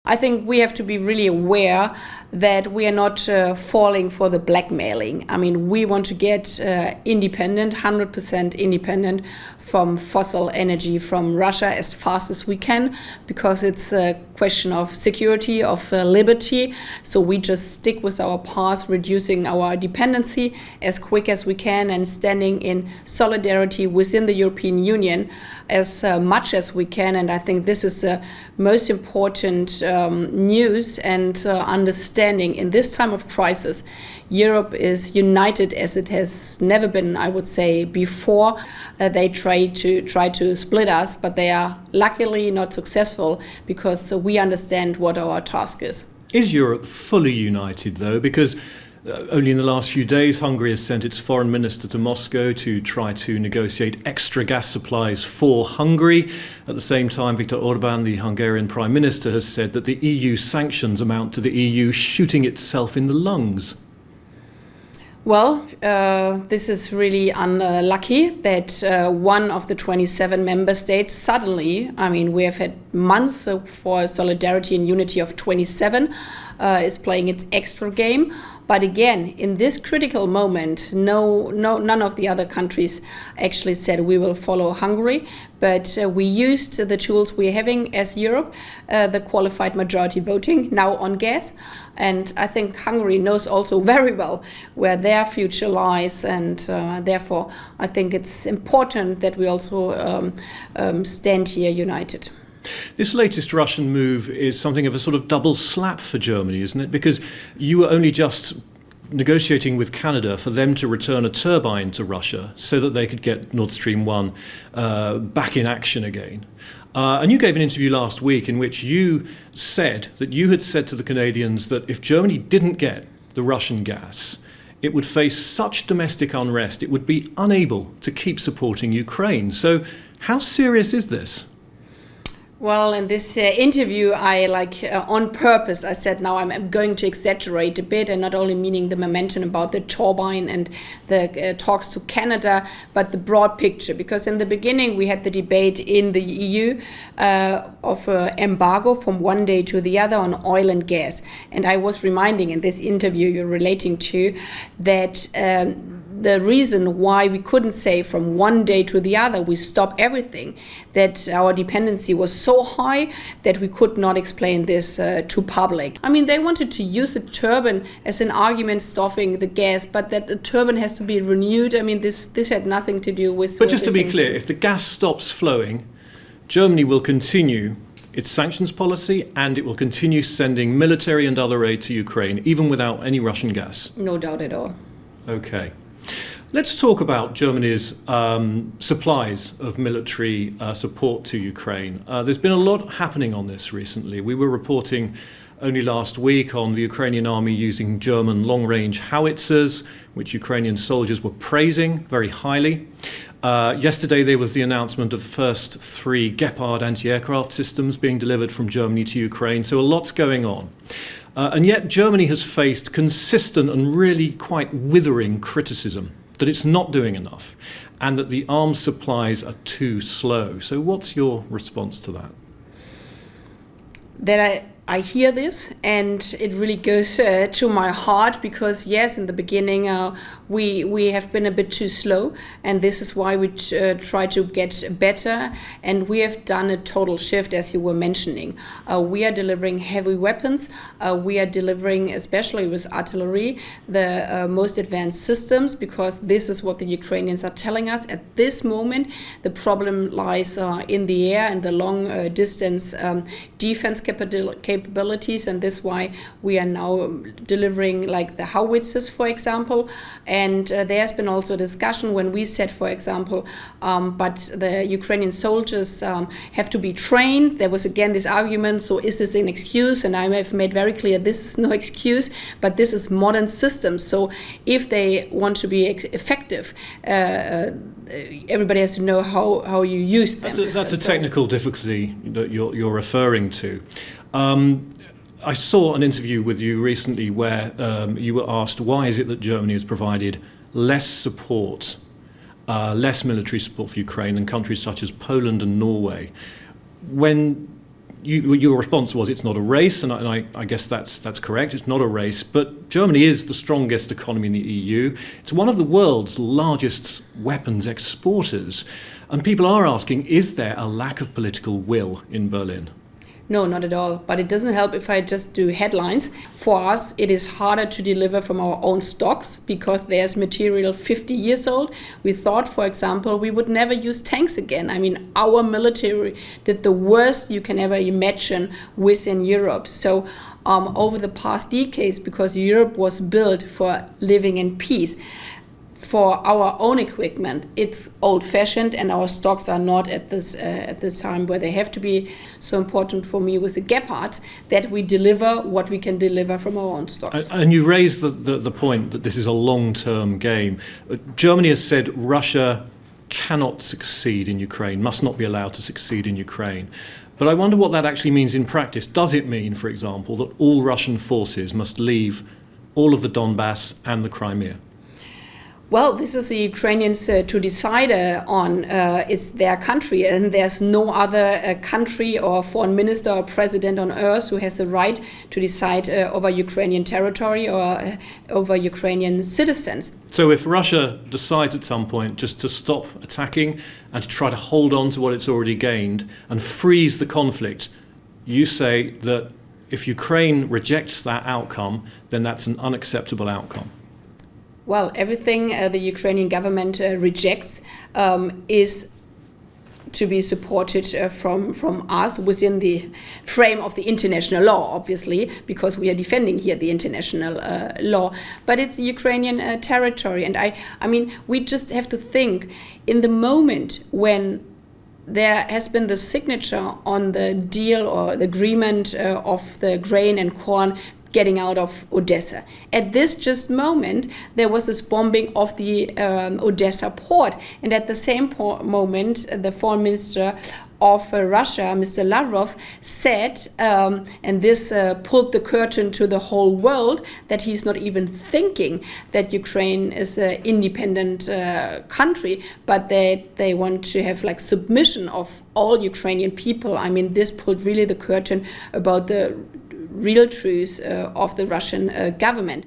I think we have to be really aware that we are not falling for the blackmailing. I mean, we want to get independent, 100% independent from fossil energy from Russia as fast as we can, because it's a question of security, of liberty. So we just stick with our path, reducing our dependency as quick as we can and standing in solidarity within the European Union as much as we can. And I think this is the most important news and understanding. In this time of crisis, Europe is united as it has never been, I would say, before. They try to split us, but they are luckily not successful, because we understand what our task is. Is Europe fully united, though? Because only in the last few days, Hungary has sent its foreign minister to Moscow to try to negotiate extra gas supplies for Hungary. At the same time, Viktor Orbán, the Hungarian Prime Minister, has said that the EU sanctions amount to the EU shooting itself in the lungs. Well, this is really unlucky that one of the 27 member states suddenly, I mean, we have had months for solidarity and unity of 27, is playing its extra game. But again, in this critical moment, none of the other countries actually said we will follow Hungary. But we used the tools we're having as Europe, the qualified majority voting, now on gas. And I think Hungary knows also very well where their future lies. And therefore, I think it's important that we also stand here united. This latest Russian move is something of a sort of double slap for Germany, isn't it? Because you were only just negotiating with Canada for them to return a turbine to Russia so that they could get Nord Stream 1 back in action again. And you gave an interview last week in which you said that you had said to the Canadians that if Germany didn't get the Russian gas, it would face such domestic unrest, it would be unable to keep supporting Ukraine. So how serious is this? Well, in this interview, I on purpose, I said now I'm going to exaggerate a bit, and not only meaning the momentum about the turbine and the talks to Canada, but the broad picture. Because in the beginning, we had the debate in the EU of embargo from one day to the other on oil and gas. And I was reminding in this interview you're relating to that the reason why we couldn't say from one day to the other we stop everything, that our dependency was so high that we could not explain this to public. I mean, they wanted to use the turbine as an argument stopping the gas, but that the turbine has to be renewed. I mean, this had nothing to do with... But just to be clear, if the gas stops flowing, Germany will continue its sanctions policy and it will continue sending military and other aid to Ukraine, even without any Russian gas? No doubt at all. Okay. Let's talk about Germany's supplies of military support to Ukraine. There's been a lot happening on this recently. We were reporting only last week on the Ukrainian army using German long-range howitzers, which Ukrainian soldiers were praising very highly. Yesterday there was the announcement of the first 3 Gepard anti-aircraft systems being delivered from Germany to Ukraine, so a lot's going on. And yet Germany has faced consistent and really quite withering criticism that it's not doing enough and that the arms supplies are too slow. So what's your response to that? That I hear this and it really goes to my heart, because yes, in the beginning we have been a bit too slow, and this is why we try to get better, and we have done a total shift, as you were mentioning. We are delivering heavy weapons, we are delivering, especially with artillery, the most advanced systems, because this is what the Ukrainians are telling us. At this moment, the problem lies in the air and the long distance defense capabilities, and this is why we are now delivering like the howitzers, for example. And there's been also discussion when we said, for example, but the Ukrainian soldiers have to be trained. There was again this argument, so is this an excuse? And I have made very clear this is no excuse, but this is modern systems. So if they want to be effective, everybody has to know how you use them. That's a technical difficulty that you're referring to. I saw an interview with you recently where you were asked why is it that Germany has provided less support, less military support for Ukraine than countries such as Poland and Norway. When your response was it's not a race, and I guess that's correct. It's not a race, but Germany is the strongest economy in the EU. It's one of the world's largest weapons exporters, and people are asking, is there a lack of political will in Berlin? No, not at all. But it doesn't help if I just do headlines. For us, it is harder to deliver from our own stocks because there's material 50 years old. We thought, for example, we would never use tanks again. I mean, our military did the worst you can ever imagine within Europe. So over the past decades, because Europe was built for living in peace, for our own equipment, it's old-fashioned, and our stocks are not at this time where they have to be. So important for me with the Gepard that we deliver what we can deliver from our own stocks. And you raised the point that this is a long-term game. Germany has said Russia cannot succeed in Ukraine, must not be allowed to succeed in Ukraine. But I wonder what that actually means in practice. Does it mean, for example, that all Russian forces must leave all of the Donbass and the Crimea? Well, this is the Ukrainians to decide on. It's their country, and there's no other country or foreign minister or president on earth who has the right to decide over Ukrainian territory or over Ukrainian citizens. So if Russia decides at some point just to stop attacking and to try to hold on to what it's already gained and freeze the conflict, you say that if Ukraine rejects that outcome, then that's an unacceptable outcome. Well, everything the Ukrainian government rejects is to be supported from us within the frame of the international law, obviously, because we are defending here the international law. But it's Ukrainian territory. And I mean, we just have to think in the moment when there has been the signature on the deal or the agreement of the grain and corn getting out of Odessa. At this just moment, there was this bombing of the Odessa port. And at the same moment, the foreign minister of Russia, Mr. Lavrov, said, and this pulled the curtain to the whole world, that he's not even thinking that Ukraine is an independent country, but they want to have like submission of all Ukrainian people. I mean, this pulled really the curtain about the real truth of the Russian government.